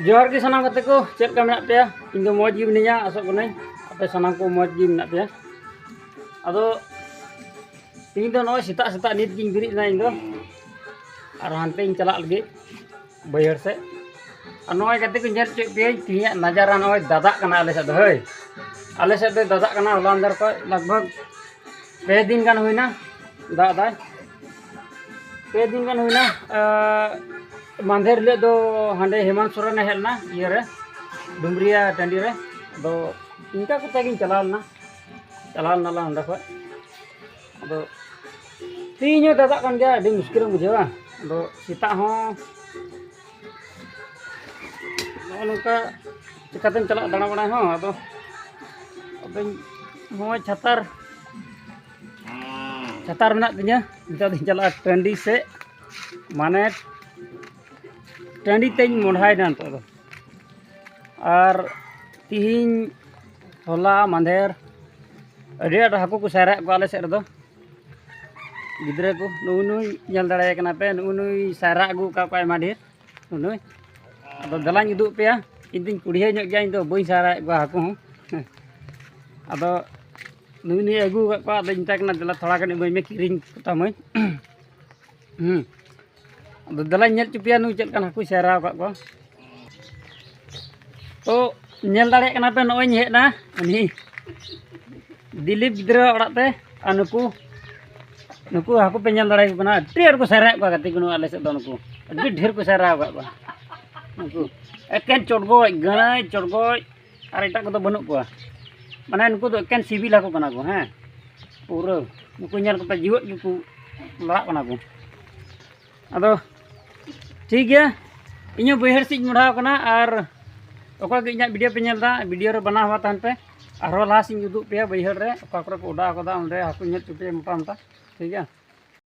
जोहार के सानाम कते को चेक का मेना पे इन दो मौज गी मिनिया आसो कनाई आपे सानाम को मौज गी मेना पे अदो तीन दो नॉय सेता सेता नित गिन बिरिज ना इन दो और हानते इन चला लगे बैहर से और नॉय कते को नेल चेक पे तिया नजारा नॉय दादा कना आले से दो हय आले से दो दादा कना होला अंदर को लगभग 2 दिन गान हुइना दादा 2 दिन गान हुइना मांधेर ले दो हांडे हेमंत सोरेन हेलना ये रे डुमरिया टांडी रे दो इनका कुत्ता गिन चलालना ला अंडा को दो तीन दादा कान गया अभी मुश्किल बुझेवा दो सीता हो नोका चिकातेम चला दाना बना हो अदो अबे मोय छतर मेना तिnya निता दिन चला टांडी से माने टांडी तेज मोढ़ाई ना तो और तिहिन होला मांधेर अड़ी आट हाकू को सारा को आले से दो गिद्रे को नुई नेल दाड़े कना पे नुई सारा अगू का पाय माढेर नुई अदो दलाኝ उदुग पेया इन दिन कुड़िया ᱧᱚᱜ गया इन दो बई सारा को हाकू हूं अदो नुई अगू का अदो इंता कना दला थोड़ा कने बई में किरिंग तामय अदो दलाኝ नेल चुपिया नुई चेल कन हाकू सारा का को तो नेल दाड़े कना पे नोय हेना उनी दिलीप गिद्रा ओड़ा ते नुकू नुकू हाकू पे नेल दाड़े कना ढेर को सारा को गति को आले से दो नुकू अड्डी ढेर को सारा को नुकू एकेन चोटगोय गणाय चोटगोय और एटा को तो बनु को माने नुकू तो एकेन सिबिल हाकू कना को हैं पूरा नुकू नेल को जीवत गिकू लड़ा कना को अदो ठीक गया इño बैहर से मुढ़ाव कना और ओका के इña वीडियो पे नेलदा वीडियो रे बना हुआ तहन पे और लाहा से उदुग पे बैहर रे ओका करे को उडा कदा ओंडे हाकू नेल चुपे मोटा मोटा ठीक है।